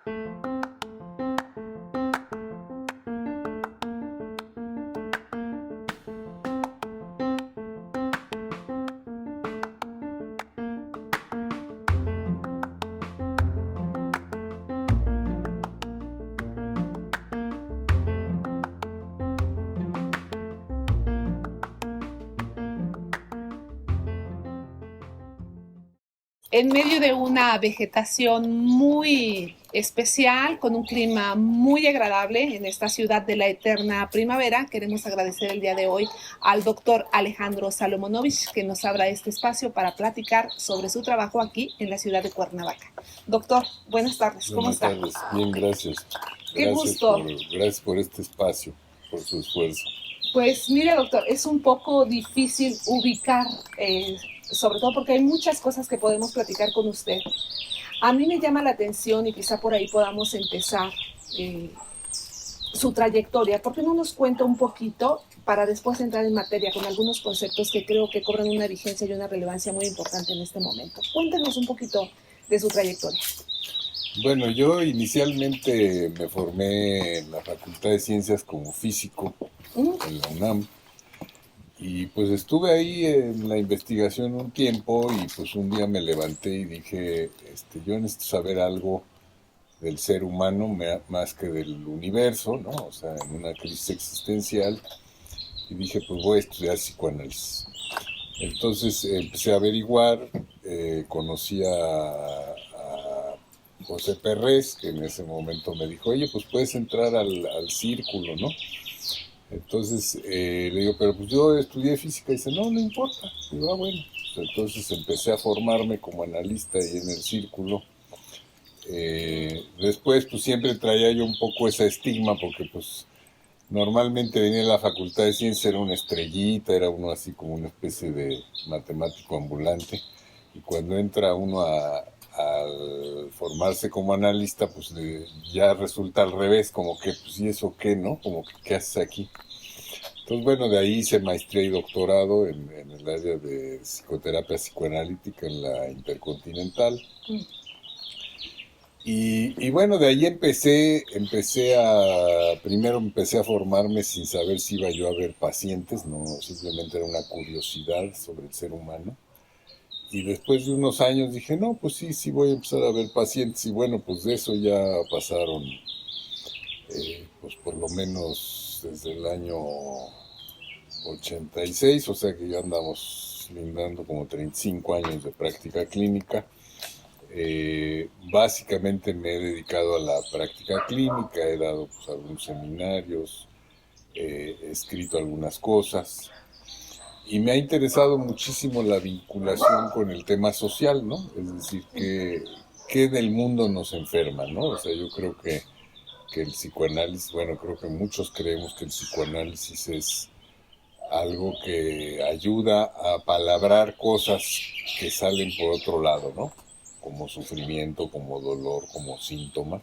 En medio de una vegetación muy especial, con un clima muy agradable en esta ciudad de la eterna primavera, queremos agradecer el día de hoy al doctor Alejandro Salomonovich que nos abra este espacio para platicar sobre su trabajo aquí en la ciudad de Cuernavaca. Doctor, buenas tardes, ¿cómo está? Buenas tardes, bien, gracias. Qué gusto. Gracias por este espacio, por su esfuerzo. Pues mire, doctor, es un poco difícil ubicar, sobre todo porque hay muchas cosas que podemos platicar con usted. A mí me llama la atención y quizá por ahí podamos empezar su trayectoria. ¿Por qué no nos cuenta un poquito para después entrar en materia con algunos conceptos que creo que cobran una vigencia y una relevancia muy importante en este momento? Cuéntenos un poquito de su trayectoria. Bueno, yo inicialmente me formé en la Facultad de Ciencias como físico en la UNAM y pues estuve ahí en la investigación un tiempo y pues un día me levanté y dije, yo necesito saber algo del ser humano más que del universo, ¿no? O sea, en una crisis existencial, y dije, pues voy a estudiar psicoanálisis. Entonces empecé a averiguar, conocí a José Perrés, que en ese momento me dijo, oye, pues puedes entrar al círculo, ¿no? Entonces le digo, pero pues yo estudié física, y dice, no, no importa. Digo, ah, bueno. Pues entonces empecé a formarme como analista ahí en el círculo. Después pues siempre traía yo un poco ese estigma porque pues normalmente venía a la Facultad de Ciencias, era una estrellita, era uno así como una especie de matemático ambulante, y cuando entra uno al formarse como analista pues ya resulta al revés, como que pues y eso qué, ¿no? Como que qué haces aquí. Entonces bueno, de ahí hice maestría y doctorado en el área de psicoterapia psicoanalítica en la Intercontinental. Y bueno, de ahí primero empecé a formarme sin saber si iba yo a ver pacientes, no, simplemente era una curiosidad sobre el ser humano. Y después de unos años dije, no, pues sí voy a empezar a ver pacientes. Y bueno, pues de eso ya pasaron, pues por lo menos desde el año 86, o sea que ya andamos lindando como 35 años de práctica clínica. Básicamente me he dedicado a la práctica clínica, he dado pues, algunos seminarios, he escrito algunas cosas y me ha interesado muchísimo la vinculación con el tema social, ¿no? Es decir, qué del mundo nos enferma, ¿no? O sea, yo creo que el psicoanálisis, bueno, creo que muchos creemos que el psicoanálisis es algo que ayuda a palabrar cosas que salen por otro lado, ¿no? Como sufrimiento, como dolor, como síntoma.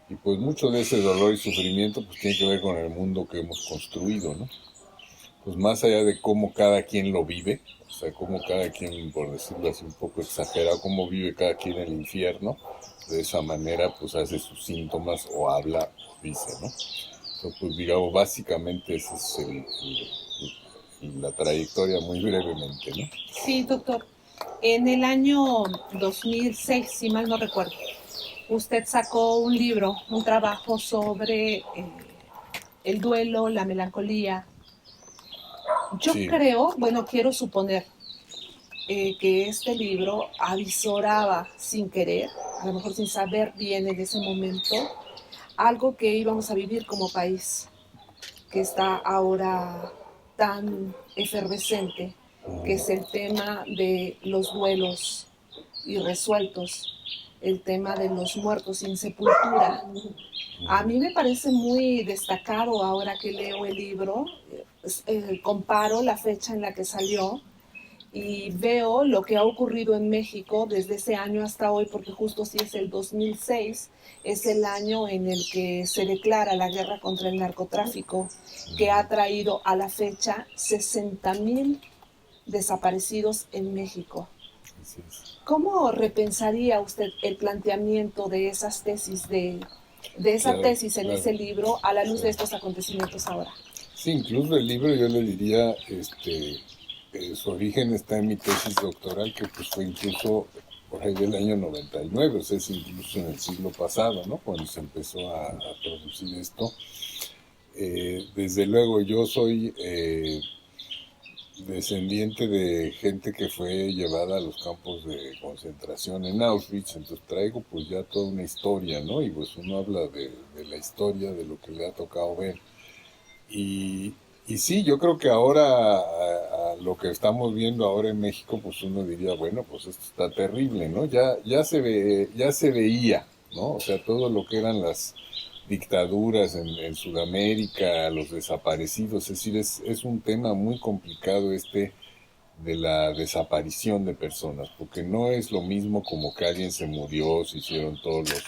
Y pues mucho de ese dolor y sufrimiento pues tiene que ver con el mundo que hemos construido, ¿no? Pues más allá de cómo cada quien lo vive, o sea, cómo cada quien, por decirlo así un poco exagerado, cómo vive cada quien el infierno, de esa manera pues hace sus síntomas o habla o dice, ¿no? Entonces, pues digamos, básicamente esa es la trayectoria muy brevemente, ¿no? Sí, doctor. En el año 2006, si mal no recuerdo, usted sacó un libro, un trabajo sobre el duelo, la melancolía. Yo Sí. creo, bueno, quiero suponer que este libro avisoraba sin querer, a lo mejor sin saber bien en ese momento, algo que íbamos a vivir como país, que está ahora tan efervescente, que es el tema de los duelos irresueltos, el tema de los muertos sin sepultura. A mí me parece muy destacado ahora que leo el libro, comparo la fecha en la que salió y veo lo que ha ocurrido en México desde ese año hasta hoy, porque justo si es el 2006, es el año en el que se declara la guerra contra el narcotráfico, que ha traído a la fecha 60,000 desaparecidos en México. Así es. ¿Cómo repensaría usted el planteamiento de esas tesis, de esa Claro, tesis en claro. ese libro a la luz Sí. de estos acontecimientos ahora? Sí, incluso el libro yo le diría, su origen está en mi tesis doctoral, que pues fue incluso por ahí del año 99, o sea, es incluso en el siglo pasado, ¿no? Cuando se empezó a producir esto. Desde luego yo soy descendiente de gente que fue llevada a los campos de concentración en Auschwitz, entonces traigo pues ya toda una historia, ¿no? Y pues uno habla de la historia, de lo que le ha tocado ver. Y, y sí, yo creo que ahora, a lo que estamos viendo ahora en México, pues uno diría, bueno, pues esto está terrible, ¿no? Ya se veía, ¿no? O sea, todo lo que eran las dictaduras en Sudamérica, los desaparecidos, es decir, es un tema muy complicado este de la desaparición de personas, porque no es lo mismo como que alguien se murió, se hicieron todos los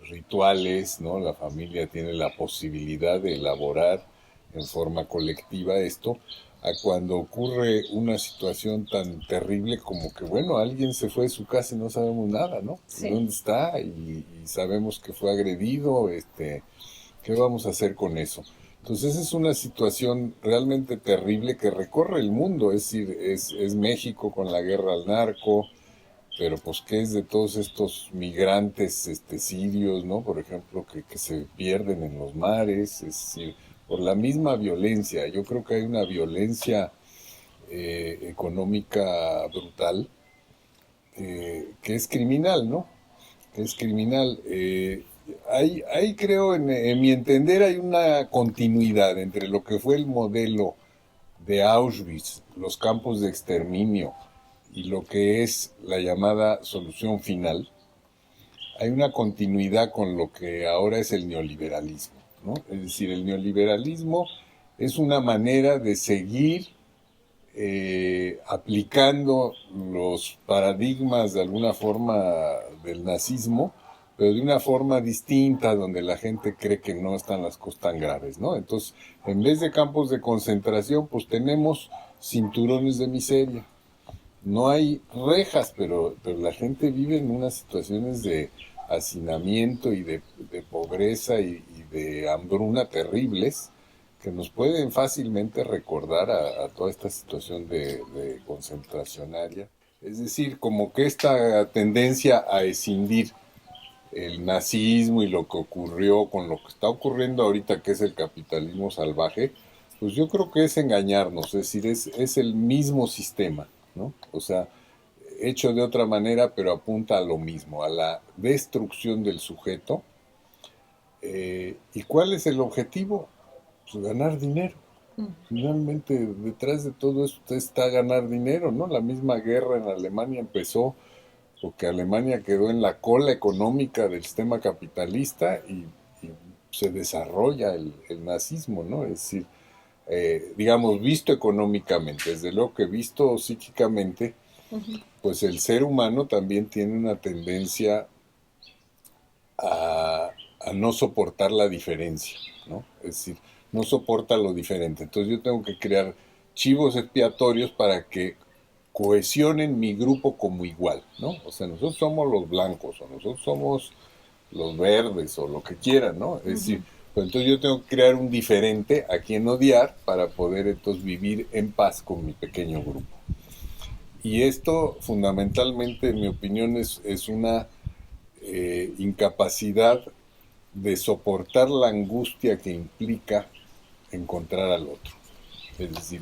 rituales, ¿no? La familia tiene la posibilidad de elaborar en forma colectiva esto, a cuando ocurre una situación tan terrible como que, bueno, alguien se fue de su casa y no sabemos nada, ¿no? ¿Y Sí. dónde está? Y sabemos que fue agredido, ¿qué vamos a hacer con eso? Entonces es una situación realmente terrible que recorre el mundo, es decir, es México con la guerra al narco, pero pues qué es de todos estos migrantes sirios, ¿no? Por ejemplo, que se pierden en los mares, es decir, por la misma violencia. Yo creo que hay una violencia económica brutal que es criminal, ¿no? Que es criminal. Hay creo, en mi entender, hay una continuidad entre lo que fue el modelo de Auschwitz, los campos de exterminio, y lo que es la llamada solución final. Hay una continuidad con lo que ahora es el neoliberalismo, ¿no? Es decir, el neoliberalismo es una manera de seguir aplicando los paradigmas de alguna forma del nazismo, pero de una forma distinta, donde la gente cree que no están las cosas tan graves, ¿no? Entonces, en vez de campos de concentración, pues tenemos cinturones de miseria. No hay rejas, pero la gente vive en unas situaciones de hacinamiento y de pobreza y de hambruna terribles que nos pueden fácilmente recordar a toda esta situación de concentracionaria. Es decir, como que esta tendencia a escindir el nazismo y lo que ocurrió con lo que está ocurriendo ahorita, que es el capitalismo salvaje, pues yo creo que es engañarnos, es decir, es el mismo sistema, ¿no? O sea, hecho de otra manera, pero apunta a lo mismo, a la destrucción del sujeto. ¿Y cuál es el objetivo? Pues ganar dinero. Finalmente, detrás de todo esto está ganar dinero, ¿no? La misma guerra en Alemania empezó porque Alemania quedó en la cola económica del sistema capitalista y se desarrolla el nazismo, ¿no? Es decir, digamos, visto económicamente, desde luego que visto psíquicamente, pues el ser humano también tiene una tendencia a no soportar la diferencia, ¿no? Es decir, no soporta lo diferente. Entonces yo tengo que crear chivos expiatorios para que cohesionen mi grupo como igual, ¿no? O sea, nosotros somos los blancos, o nosotros somos los verdes, o lo que quieran, ¿no? Es decir, pues entonces yo tengo que crear un diferente a quien odiar para poder entonces vivir en paz con mi pequeño grupo. Y esto fundamentalmente, en mi opinión, es una incapacidad de soportar la angustia que implica encontrar al otro. Es decir,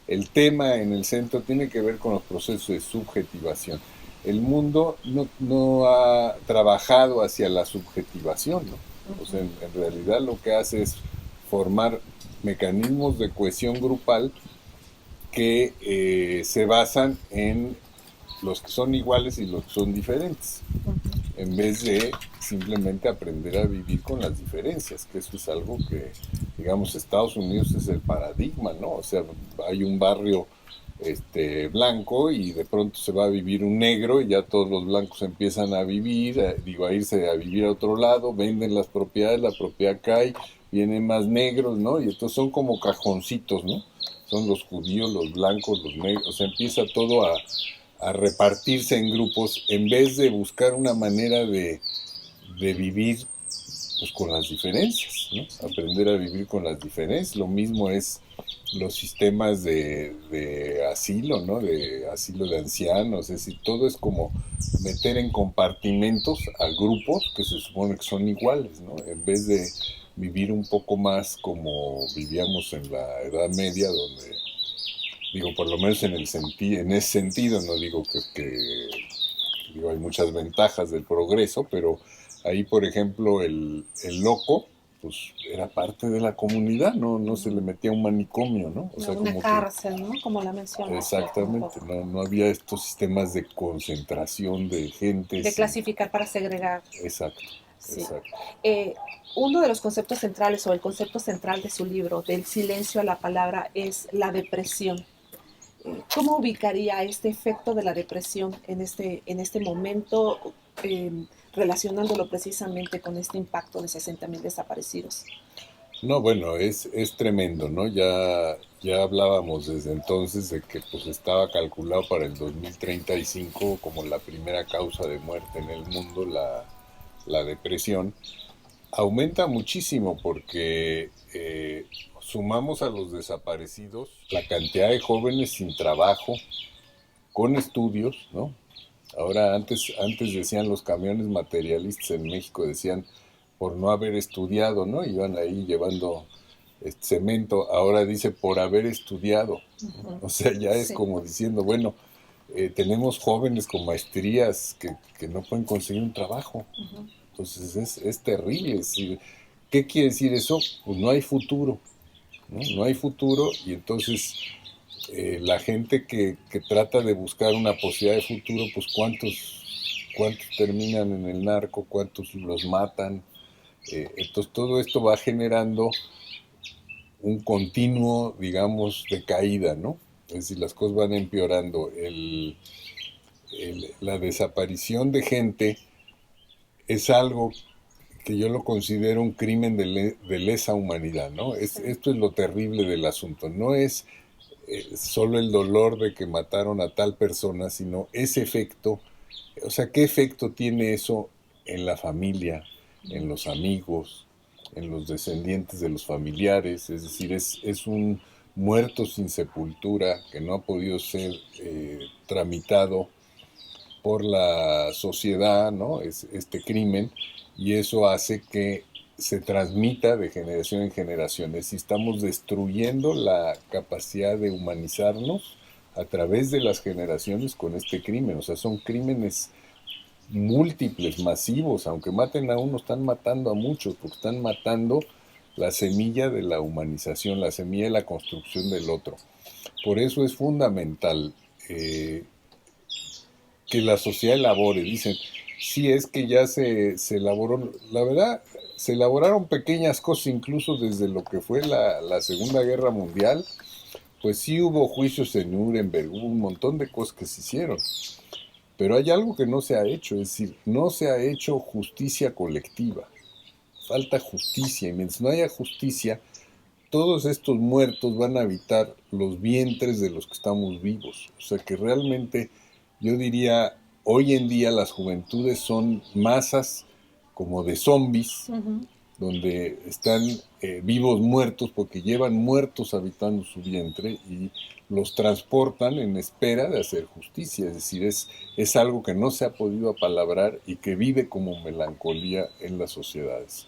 el tema en el centro tiene que ver con los procesos de subjetivación. El mundo no ha trabajado hacia la subjetivación, ¿no? O sea, en realidad lo que hace es formar mecanismos de cohesión grupal que se basan en los que son iguales y los que son diferentes, en vez de simplemente aprender a vivir con las diferencias, que eso es algo que, digamos, Estados Unidos es el paradigma, ¿no? O sea, hay un barrio blanco y de pronto se va a vivir un negro y ya todos los blancos empiezan a vivir, a irse a vivir a otro lado, venden las propiedades, la propiedad cae, vienen más negros, ¿no? Y estos son como cajoncitos, ¿no? Son los judíos, los blancos, los negros, o sea, empieza todo a repartirse en grupos en vez de buscar una manera de vivir pues, con las diferencias, ¿no? Aprender a vivir con las diferencias. Lo mismo es los sistemas de asilo, ¿no? De asilo de ancianos, es decir, todo es como meter en compartimentos a grupos que se supone que son iguales, ¿no? En vez de vivir un poco más como vivíamos en la Edad Media, donde, digo, por lo menos en ese sentido, no digo digo, hay muchas ventajas del progreso, pero ahí, por ejemplo, el loco, pues era parte de la comunidad, no se le metía a un manicomio, ¿no? O sea, Una como que cárcel, ¿no? Como la mencionas, ¿cierto? Un exactamente, poco. no había estos sistemas de concentración de De gentes y clasificar para segregar. exacto, Sí. exacto. Eh, Uno de los conceptos centrales o el concepto central de su libro, del silencio a la palabra, es la depresión. ¿Cómo ubicaría este efecto de la depresión en este momento, relacionándolo precisamente con este impacto de 60.000 desaparecidos? No, bueno, es tremendo, ¿no? Ya hablábamos desde entonces de que pues estaba calculado para el 2035 como la primera causa de muerte en el mundo, la depresión. Aumenta muchísimo porque sumamos a los desaparecidos la cantidad de jóvenes sin trabajo, con estudios, ¿no? Ahora antes decían los camiones materialistas en México, decían por no haber estudiado, ¿no? Iban ahí llevando cemento, ahora dice por haber estudiado. Uh-huh. O sea, ya es Sí. como diciendo, bueno, tenemos jóvenes con maestrías que no pueden conseguir un trabajo. Uh-huh. Entonces es terrible. Es decir, ¿qué quiere decir eso? Pues no hay futuro, ¿no? No hay futuro y entonces la gente que trata de buscar una posibilidad de futuro, pues cuántos terminan en el narco, cuántos los matan. Entonces todo esto va generando un continuo, digamos, de caída, ¿no? Es decir, las cosas van empeorando. La desaparición de gente es algo que yo lo considero un crimen de lesa humanidad, ¿no? Sí. Esto es lo terrible del asunto. No es solo el dolor de que mataron a tal persona, sino ese efecto, o sea, ¿qué efecto tiene eso en la familia, en los amigos, en los descendientes de los familiares? Es decir, es un muerto sin sepultura que no ha podido ser tramitado por la sociedad, ¿no? Es este crimen, y eso hace que se transmita de generación en generación. Es decir, estamos destruyendo la capacidad de humanizarnos a través de las generaciones con este crimen. O sea, son crímenes múltiples, masivos. Aunque maten a uno, están matando a muchos, porque están matando la semilla de la humanización, la semilla de la construcción del otro. Por eso es fundamental que la sociedad elabore. Dicen, sí, es que ya se elaboró, la verdad, se elaboraron pequeñas cosas incluso desde lo que fue la Segunda Guerra Mundial, pues sí hubo juicios en Nuremberg, hubo un montón de cosas que se hicieron, pero hay algo que no se ha hecho, es decir, no se ha hecho justicia colectiva, falta justicia, y mientras no haya justicia, todos estos muertos van a habitar los vientres de los que estamos vivos. O sea que realmente yo diría, hoy en día las juventudes son masas como de zombies, Uh-huh. donde están vivos muertos porque llevan muertos habitando su vientre y los transportan en espera de hacer justicia. Es decir, es algo que no se ha podido apalabrar y que vive como melancolía en las sociedades.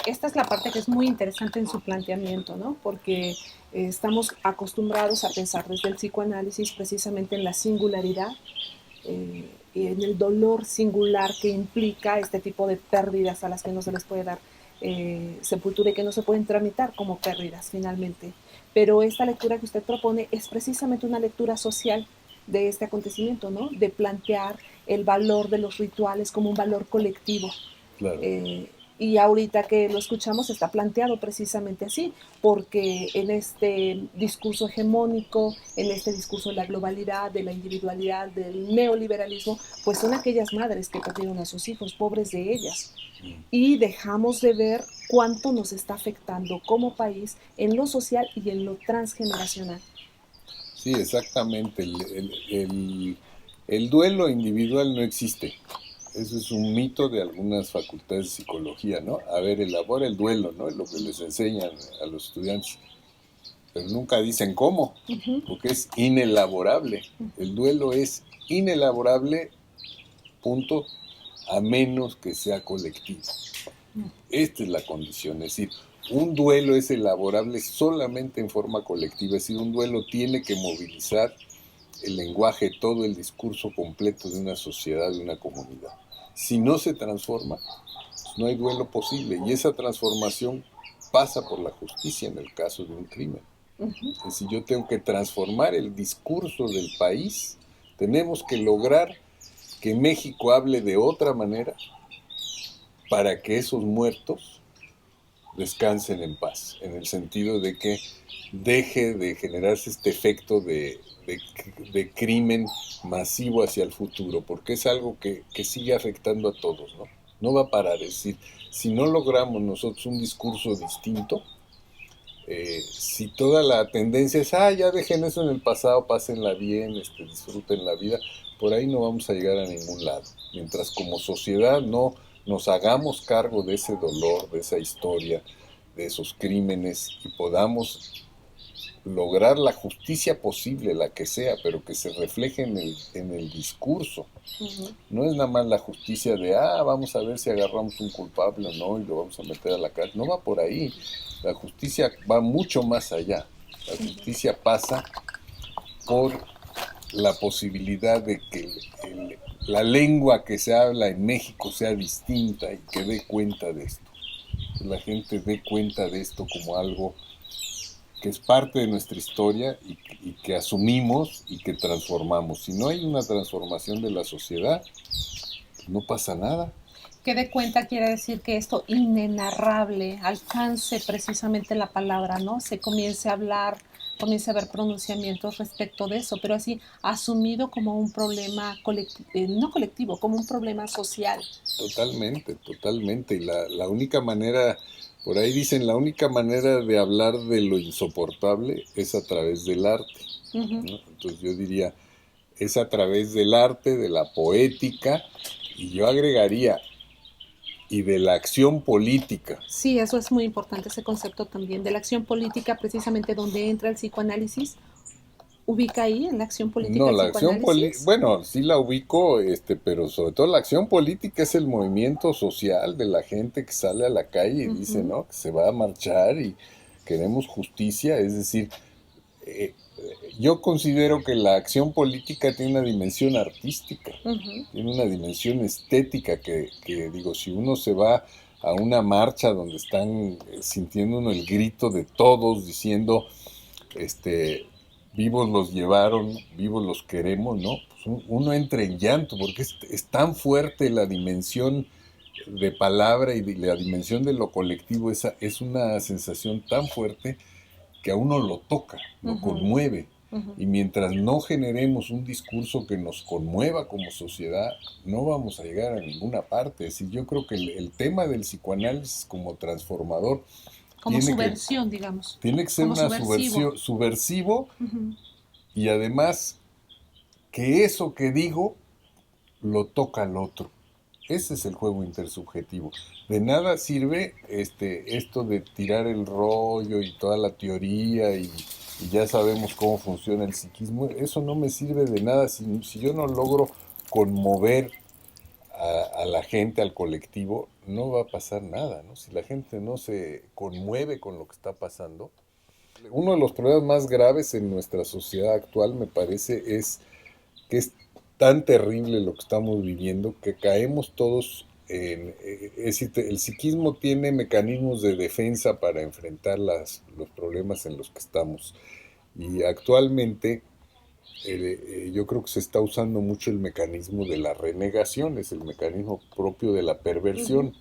Esta es la parte que es muy interesante en su planteamiento, ¿no? Porque estamos acostumbrados a pensar desde el psicoanálisis precisamente en la singularidad y en el dolor singular que implica este tipo de pérdidas a las que no se les puede dar sepultura y que no se pueden tramitar como pérdidas finalmente. Pero esta lectura que usted propone es precisamente una lectura social de este acontecimiento, ¿no? De plantear el valor de los rituales como un valor colectivo. Claro. Y ahorita que lo escuchamos está planteado precisamente así, porque en este discurso hegemónico, en este discurso de la globalidad, de la individualidad, del neoliberalismo, pues son aquellas madres que perdieron a sus hijos, pobres de ellas. Y dejamos de ver cuánto nos está afectando como país en lo social y en lo transgeneracional. Sí, exactamente. El duelo individual no existe. Eso es un mito de algunas facultades de psicología, ¿no? A ver, elabora el duelo, ¿no? Es lo que les enseñan a los estudiantes. Pero nunca dicen cómo, Ujú. porque es inelaborable. El duelo es inelaborable, punto, a menos que sea colectivo. Esta es la condición, es decir, un duelo es elaborable solamente en forma colectiva, es decir, un duelo tiene que movilizar el lenguaje, todo el discurso completo de una sociedad, de una comunidad. Si no se transforma, pues no hay duelo posible, y esa transformación pasa por la justicia en el caso de un crimen. Ujú. Es decir, yo tengo que transformar el discurso del país, tenemos que lograr que México hable de otra manera para que esos muertos descansen en paz, en el sentido de que deje de generarse este efecto de crimen masivo hacia el futuro, porque es algo que sigue afectando a todos, ¿no? No va a parar, es decir, si no logramos nosotros un discurso distinto, si toda la tendencia es, ya dejen eso en el pasado, pásenla bien, disfruten la vida, por ahí no vamos a llegar a ningún lado. Mientras como sociedad no nos hagamos cargo de ese dolor, de esa historia, de esos crímenes y podamos lograr la justicia posible, la que sea, pero que se refleje en el discurso. Ujú. No es nada más la justicia de, vamos a ver si agarramos un culpable o no y lo vamos a meter a la cárcel. No va por ahí. La justicia va mucho más allá. La justicia pasa por la posibilidad de que la lengua que se habla en México sea distinta y que dé cuenta de esto. Que la gente dé cuenta de esto como algo que es parte de nuestra historia y que asumimos y que transformamos. Si no hay una transformación de la sociedad, no pasa nada. Que de cuenta quiere decir que esto inenarrable alcance precisamente la palabra, ¿no? Se comience a hablar, comience a haber pronunciamientos respecto de eso, pero así asumido como un problema no colectivo, como un problema social. Totalmente, totalmente. Y la única manera, por ahí dicen, la única manera de hablar de lo insoportable es a través del arte, Ujú. ¿no? Entonces yo diría, es a través del arte, de la poética, y yo agregaría, y de la acción política. Sí, eso es muy importante, ese concepto también de la acción política, precisamente donde entra el psicoanálisis. ¿Ubica ahí en la acción política No, el la acción política, psicoanálisis? bueno, sí la ubico, pero sobre todo la acción política es el movimiento social de la gente que sale a la calle y dice, Ujú. ¿no? Que se va a marchar y queremos justicia, es decir, eh, yo considero que la acción política tiene una dimensión artística, Ujú. tiene una dimensión estética que digo, si uno se va a una marcha donde están sintiendo uno el grito de todos diciendo, este, vivos los llevaron, vivos los queremos, ¿no? Pues uno entra en llanto porque es tan fuerte la dimensión de palabra y de la dimensión de lo colectivo, es una sensación tan fuerte que a uno lo toca, lo Ujú. conmueve. Ujú. Y mientras no generemos un discurso que nos conmueva como sociedad, no vamos a llegar a ninguna parte. Es decir, yo creo que el tema del psicoanálisis como transformador Como tiene que, subversión, digamos, tiene que ser como una subversivo. subversivo Ujú. y además que eso que digo lo toca al otro. Ese es el juego intersubjetivo. De nada sirve esto de tirar el rollo y toda la teoría y ya sabemos cómo funciona el psiquismo. Eso no me sirve de nada si yo no logro conmover a la gente, al colectivo, no va a pasar nada, ¿no? Si la gente no se conmueve con lo que está pasando. Uno de los problemas más graves en nuestra sociedad actual, me parece, es que es tan terrible lo que estamos viviendo que caemos todos es decir, el psiquismo tiene mecanismos de defensa para enfrentar los problemas en los que estamos. Y actualmente yo creo que se está usando mucho el mecanismo de la renegación, es el mecanismo propio de la Ujú. perversión.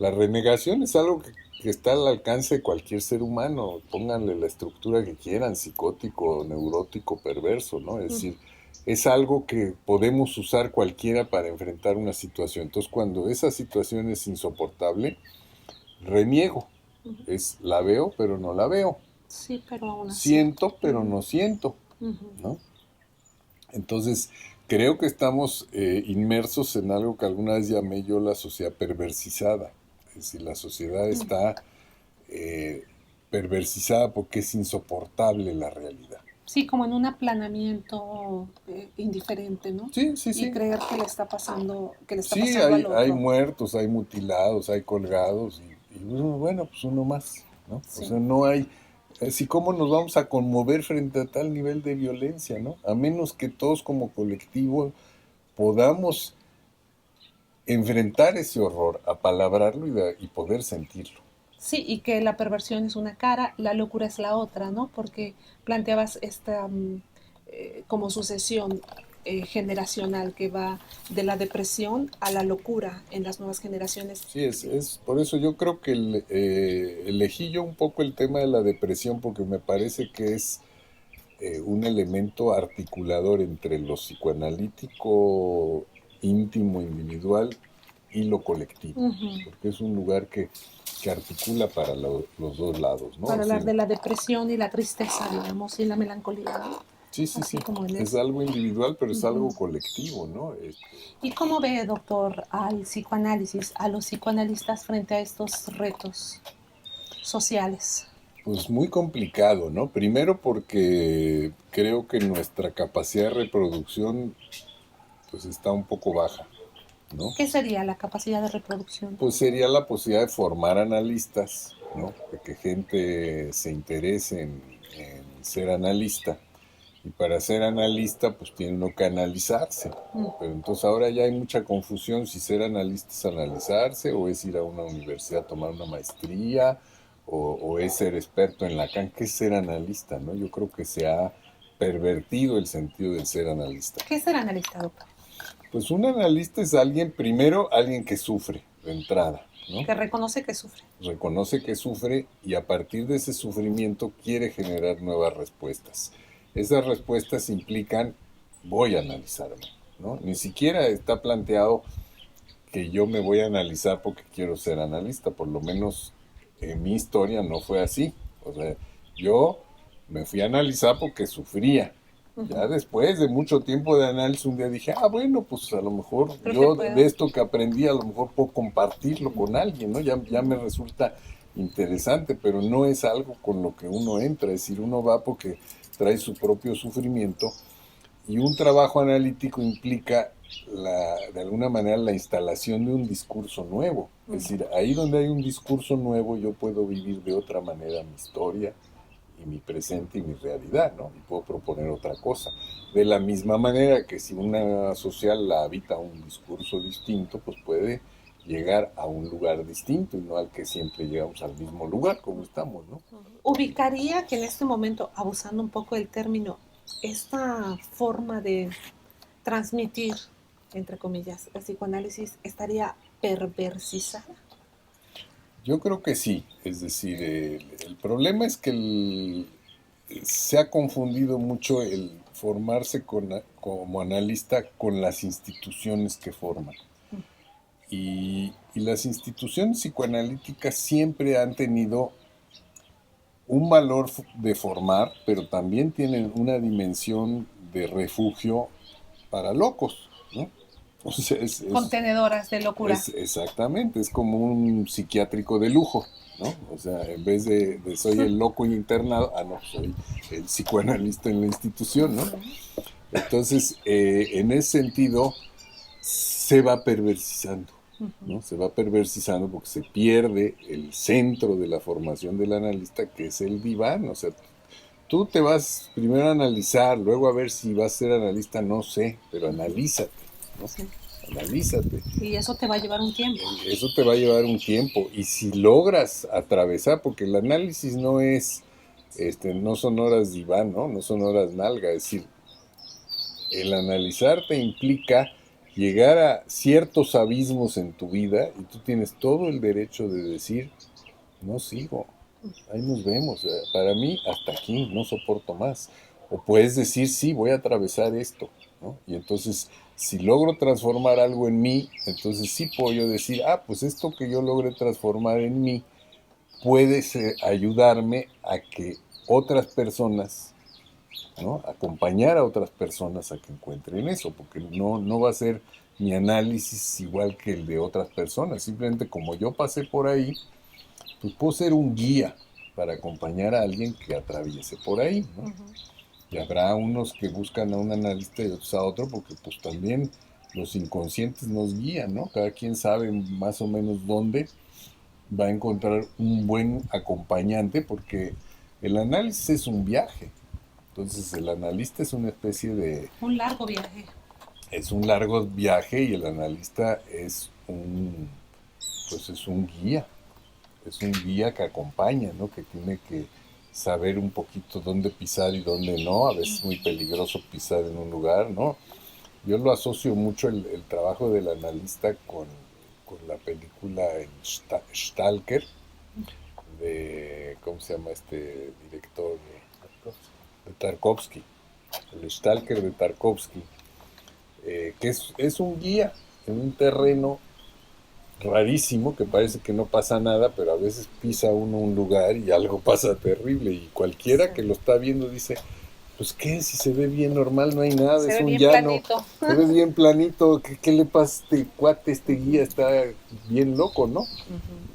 La renegación es algo que está al alcance de cualquier ser humano, pónganle la estructura que quieran, psicótico, neurótico, perverso, ¿no? Es decir, es algo que podemos usar cualquiera para enfrentar una situación. Entonces, cuando esa situación es insoportable, reniego. Ujú. Es la veo, pero no la veo. Sí, pero aún así. Siento, pero Ujú. no siento, Ujú. ¿no? Entonces, creo que estamos inmersos en algo que alguna vez llamé yo la sociedad perversizada. Es decir, la sociedad Mm. está eh, perversizada porque es insoportable la realidad. Sí, como en un aplanamiento indiferente, ¿no? Sí, sí, Y sí. creer que le está pasando, que le está Sí, pasando al hay otro. muertos, hay mutilados, hay colgados y bueno, pues uno más, ¿no? O Sí. sea, no hay, así como nos vamos a conmover frente a tal nivel de violencia, ¿no? A menos que todos como colectivo podamos enfrentar ese horror, apalabrarlo y poder sentirlo. Sí, y que la perversión es una cara, la locura es la otra, ¿no? Porque planteabas esta como sucesión generacional que va de la depresión a la locura en las nuevas generaciones. Sí, es por eso yo creo que elegí yo un poco el tema de la depresión porque me parece que es un elemento articulador entre lo psicoanalítico íntimo, individual y lo colectivo, Ujú. porque es un lugar que articula para los dos lados, ¿no? Para Es hablar decir, de la depresión y la tristeza, digamos, y la melancolía, ¿no? sí, sí, Así sí, como en es eso. algo individual, pero es Ujú. algo colectivo, ¿no? ¿Y cómo ve, doctor, al psicoanálisis, a los psicoanalistas frente a estos retos sociales? Pues muy complicado, ¿no? Primero porque creo que nuestra capacidad de reproducción pues está un poco baja, ¿no? ¿Qué sería la capacidad de reproducción? Pues sería la posibilidad de formar analistas, ¿no? De que gente se interese en ser analista. Y para ser analista, pues tiene uno que analizarse. Mm. Pero entonces ahora ya hay mucha confusión si ser analista es analizarse o es ir a una universidad a tomar una maestría o es ser experto en Lacan. ¿Qué es ser analista, no? Yo creo que se ha pervertido el sentido del ser analista. ¿Qué es ser analista, doctor? Pues un analista es alguien, primero, alguien que sufre de entrada, ¿no? Que reconoce que sufre. Reconoce que sufre y a partir de ese sufrimiento quiere generar nuevas respuestas. Esas respuestas implican, voy a analizarme, ¿no? Ni siquiera está planteado que yo me voy a analizar porque quiero ser analista, por lo menos en mi historia no fue así. O sea, yo me fui a analizar porque sufría. Ya Ujú. después de mucho tiempo de análisis, un día dije, ah, bueno, pues a lo mejor Creo que yo de puedo. esto que aprendí, a lo mejor puedo compartirlo con alguien, ¿no? Ya me resulta interesante, pero no es algo con lo que uno entra, es decir, uno va porque trae su propio sufrimiento y un trabajo analítico implica de alguna manera la instalación de un discurso nuevo. Es decir, ahí donde hay un discurso nuevo yo puedo vivir de otra manera mi historia y mi presente y mi realidad, ¿no? Y puedo proponer otra cosa. De la misma manera que si una social la habita un discurso distinto, pues puede llegar a un lugar distinto y no al que siempre llegamos al mismo lugar como estamos, ¿no? Ubicaría que en este momento, abusando un poco del término, esta forma de transmitir, entre comillas, el psicoanálisis estaría perversizada. Yo creo que sí, es decir, el problema es que se ha confundido mucho el formarse como analista con las instituciones que forman. Y las instituciones psicoanalíticas siempre han tenido un valor de formar, pero también tienen una dimensión de refugio para locos, ¿no? O sea, Contenedoras de locura. es exactamente, es como un psiquiátrico de lujo, ¿no? O sea, en vez de soy el loco internado, ah, no, soy el psicoanalista en la institución, ¿no? Entonces, en ese sentido, se va perversizando, ¿no? Se va perversizando porque se pierde el centro de la formación del analista, que es el diván. O sea, tú te vas primero a analizar, luego a ver si vas a ser analista, no sé, pero analízate, ¿no? Sí. Analízate. Y eso te va a llevar un tiempo. Eso te va a llevar un tiempo. Y si logras atravesar, porque el análisis no es, no son horas diván, ¿no? No son horas nalga. Es decir, el analizarte implica llegar a ciertos abismos en tu vida y tú tienes todo el derecho de decir, no sigo, ahí nos vemos, para mí hasta aquí, no soporto más. O puedes decir, sí, voy a atravesar esto, ¿no? Y entonces, si logro transformar algo en mí, entonces sí puedo yo decir, ah, pues esto que yo logre transformar en mí puede ayudarme a que otras personas ¿no? Acompañar a otras personas a que encuentren eso, porque no va a ser mi análisis igual que el de otras personas. Simplemente como yo pasé por ahí, pues puedo ser un guía para acompañar a alguien que atraviese por ahí, ¿no? Ujú. Y habrá unos que buscan a un analista y otros a otro, porque pues también los inconscientes nos guían, ¿no? Cada quien sabe más o menos dónde va a encontrar un buen acompañante, porque el análisis es un viaje. Entonces el analista es una especie de... Un largo viaje. Es un largo viaje y el analista pues es un guía. Es un guía que acompaña, ¿no? Que tiene que saber un poquito dónde pisar y dónde no. A veces es muy peligroso pisar en un lugar, ¿no? Yo lo asocio mucho el trabajo del analista con la película Stalker de, ¿cómo se llama este director? De Tarkovsky. El Stalker de Tarkovsky, que es un guía en un terreno rarísimo que parece que no pasa nada, pero a veces pisa uno un lugar y algo pasa terrible y Sí. cualquiera que lo está viendo dice, pues qué, si se ve bien normal, no hay nada, Se es ve un bien llano, planito. se ve bien planito, ¿qué le pasa a este cuate, este guía está bien loco, ¿no? Ujú.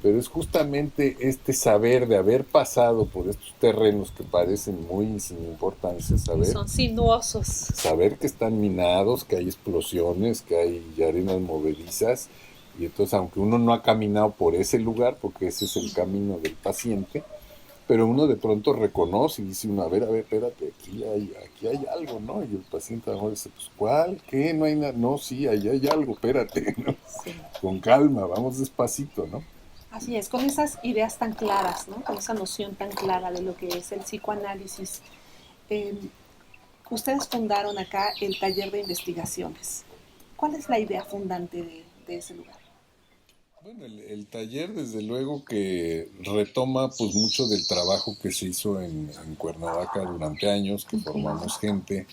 Pero es justamente este saber de haber pasado por estos terrenos que parecen muy sin importancia, Y son sinuosos. saber que están minados, que hay explosiones, que hay arenas movedizas, y entonces aunque uno no ha caminado por ese lugar, porque ese es el camino del paciente, pero uno de pronto reconoce y dice uno, a ver, espérate, aquí hay algo, ¿no? Y el paciente a lo mejor dice, pues, ¿cuál? ¿Qué? No hay nada. No, sí, ahí hay algo, espérate, ¿no? Sí. Con calma, vamos despacito, ¿no? Así es, con esas ideas tan claras, ¿no? Con esa noción tan clara de lo que es el psicoanálisis. Eh, Ustedes fundaron acá el taller de investigaciones. ¿Cuál es la idea fundante de ese lugar? Bueno, el taller desde luego que retoma pues mucho del trabajo que se hizo en Cuernavaca durante años, que formamos gente,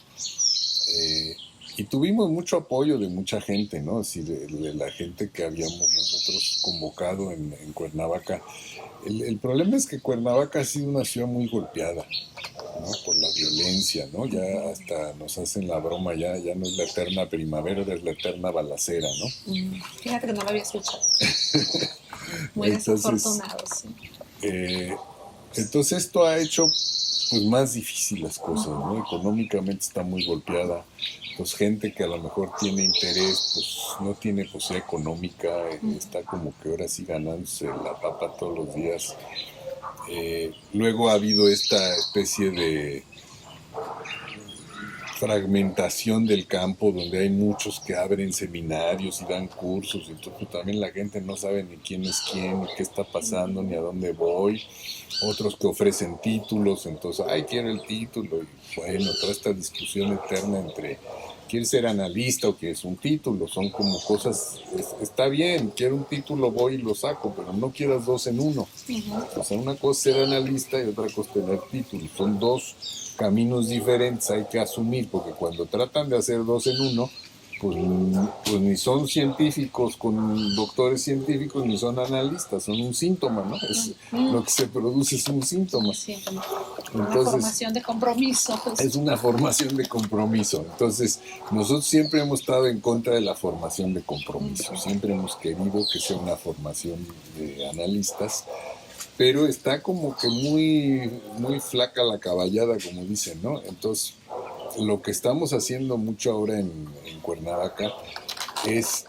eh, y tuvimos mucho apoyo de mucha gente, ¿no? Así de la gente que habíamos nosotros convocado en Cuernavaca. El problema es que Cuernavaca ha sido una ciudad muy golpeada, ¿no? Por la violencia, ¿no? Ya hasta nos hacen la broma, ya no es la eterna primavera, es la eterna balacera, ¿no? Fíjate que no lo había escuchado. Muy Entonces, desafortunados. ¿Sí? eh, entonces esto ha hecho pues más difícil las cosas, ¿no? Económicamente está muy golpeada, pues gente que a lo mejor tiene interés, pues no tiene posibilidad económica, está como que ahora sí ganándose la papa todos los días. Luego ha habido esta especie de fragmentación del campo donde hay muchos que abren seminarios y dan cursos, y entonces también la gente no sabe ni quién es quién, ni qué está pasando, ni a dónde voy. Otros que ofrecen títulos, entonces, ay, quiero el título, y bueno, toda esta discusión eterna entre quieres ser analista o quieres un título, son como cosas, está bien, quiero un título, voy y lo saco, pero no quieras dos en uno. O sea, una cosa es ser analista y otra cosa es tener títulos, son dos caminos diferentes, hay que asumir, porque cuando tratan de hacer dos en uno, pues ni son científicos con doctores científicos, ni son analistas, son un síntoma, ¿no? Lo que se produce es un síntoma. Síntoma. Una Entonces, formación de compromiso. es una formación de compromiso. Entonces, nosotros siempre hemos estado en contra de la formación de compromiso. Siempre hemos querido que sea una formación de analistas, pero está como que muy flaca la caballada, como dicen, ¿no? Entonces, lo que estamos haciendo mucho ahora en Cuernavaca es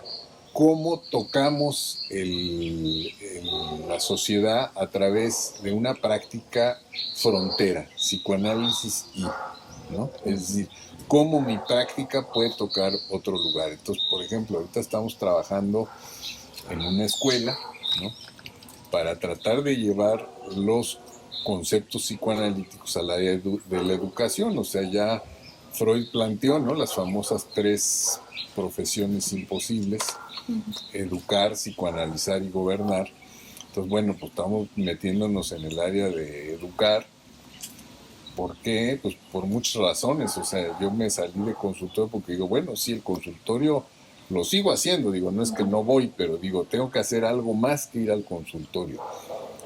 cómo tocamos la sociedad a través de una práctica frontera, psicoanálisis y, ¿no? Es decir, cómo mi práctica puede tocar otro lugar. Entonces, por ejemplo, ahorita estamos trabajando en una escuela, ¿no? Para tratar de llevar los conceptos psicoanalíticos al área de la educación. O sea, ya Freud planteó, ¿no?, las famosas tres profesiones imposibles: educar, psicoanalizar y gobernar. Entonces, bueno, pues estamos metiéndonos en el área de educar. ¿Por qué? Pues por muchas razones. O sea, yo me salí de consultorio porque digo, bueno, sí, el consultorio lo sigo haciendo, digo, no es que no voy, pero digo, tengo que hacer algo más que ir al consultorio.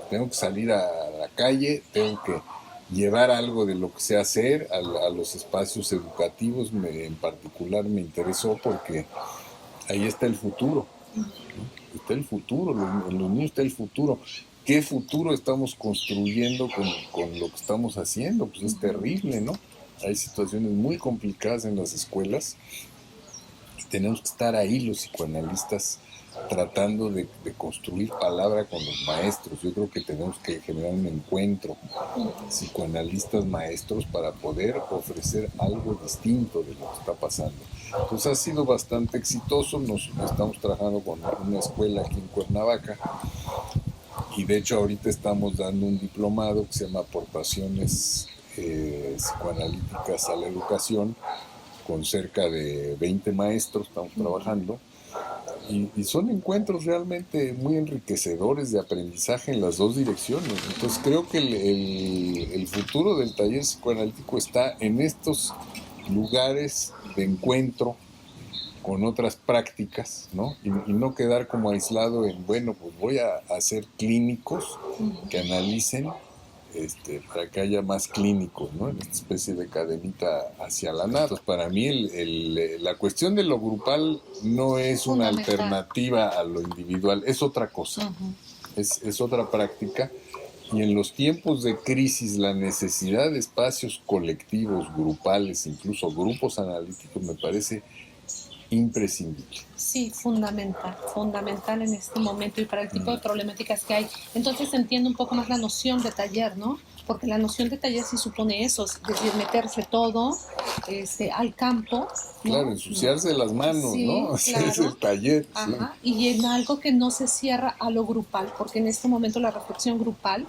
Tengo que salir a la calle, tengo que llevar algo de lo que sé hacer a los espacios educativos. En particular me interesó porque ahí está el futuro, ¿no? Está el futuro, en los niños está el futuro. ¿Qué futuro estamos construyendo con lo que estamos haciendo? Pues es terrible, ¿no? Hay situaciones muy complicadas en las escuelas y tenemos que estar ahí los psicoanalistas tratando de construir palabra con los maestros. Yo creo que tenemos que generar un encuentro psicoanalistas maestros para poder ofrecer algo distinto de lo que está pasando. Entonces ha sido bastante exitoso. Nos estamos trabajando con una escuela aquí en Cuernavaca y de hecho ahorita estamos dando un diplomado que se llama Aportaciones Psicoanalíticas a la Educación, con cerca de 20 maestros estamos trabajando. Y son encuentros realmente muy enriquecedores de aprendizaje en las dos direcciones. Entonces creo que el futuro del taller psicoanalítico está en estos lugares de encuentro con otras prácticas, ¿no? Y no quedar como aislado en, bueno, pues voy a hacer clínicos que analicen para que haya más clínicos, ¿no? En esta especie de cadenita hacia la nada. Pues para mí la cuestión de lo grupal no es una alternativa a lo individual, es otra cosa, es otra práctica. Y en los tiempos de crisis la necesidad de espacios colectivos, grupales, incluso grupos analíticos me parece imprescindible. Sí, fundamental en este momento y para el tipo de problemáticas que hay. Entonces entiendo un poco más la noción de taller, ¿no? Porque la noción de taller sí supone eso, es decir, meterse todo al campo, ¿no? Claro, ensuciarse las manos, sí, ¿no? Claro. Es el taller. Ajá. Sí. Y en algo que no se cierra a lo grupal, porque en este momento la reflexión grupal,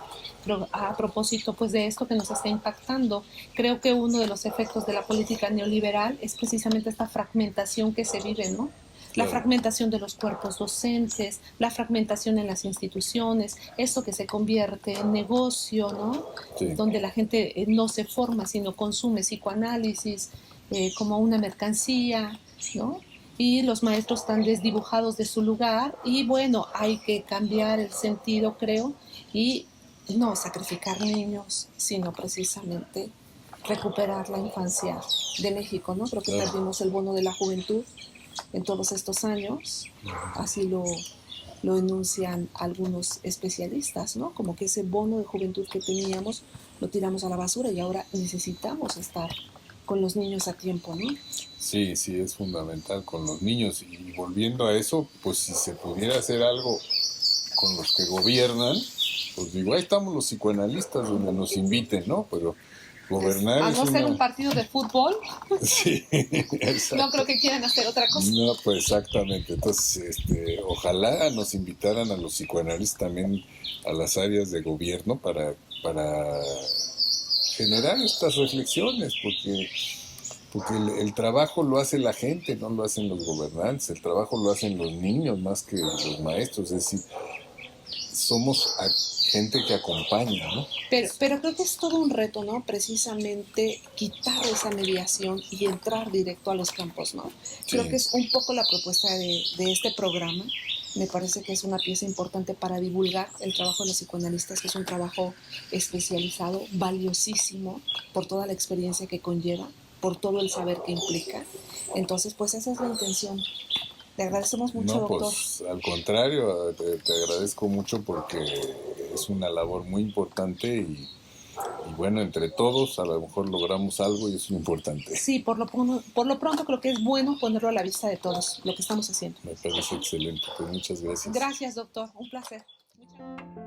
a propósito pues de esto que nos está impactando, creo que uno de los efectos de la política neoliberal es precisamente esta fragmentación que se vive, ¿no? La fragmentación de los cuerpos docentes, la fragmentación en las instituciones, esto que se convierte en negocio, ¿no? Sí. Donde la gente no se forma, sino consume psicoanálisis como una mercancía, ¿no? Y los maestros están desdibujados de su lugar y bueno, hay que cambiar el sentido, creo, y no sacrificar niños, sino precisamente recuperar la infancia de México, ¿no? Creo que perdimos el bono de la juventud en todos estos años, así lo enuncian algunos especialistas, ¿no? Como que ese bono de juventud que teníamos lo tiramos a la basura y ahora necesitamos estar con los niños a tiempo, ¿no? Sí, es fundamental con los niños. Y volviendo a eso, pues si se pudiera hacer algo con los que gobiernan, pues digo, ahí estamos los psicoanalistas donde nos inviten, ¿no? Pero gobernar a no ser un partido de fútbol. Sí, exacto. No creo que quieran hacer otra cosa. No, pues exactamente. Entonces, ojalá nos invitaran a los psicoanalistas también a las áreas de gobierno para generar estas reflexiones, porque el trabajo lo hace la gente, no lo hacen los gobernantes, el trabajo lo hacen los niños más que los maestros, es decir, somos gente que acompaña, ¿no? Pero creo que es todo un reto, ¿no? Precisamente quitar esa mediación y entrar directo a los campos, ¿no? Sí. Creo que es un poco la propuesta de este programa. Me parece que es una pieza importante para divulgar el trabajo de los psicoanalistas, que es un trabajo especializado, valiosísimo por toda la experiencia que conlleva, por todo el saber que implica. Entonces, pues esa es la intención. Le agradecemos mucho, doctor. Pues al contrario, te agradezco mucho porque es una labor muy importante y bueno, entre todos a lo mejor logramos algo y es lo importante. Sí, por lo pronto creo que es bueno ponerlo a la vista de todos, lo que estamos haciendo. Me parece excelente, pues muchas gracias. Gracias, doctor, un placer. Muchas gracias.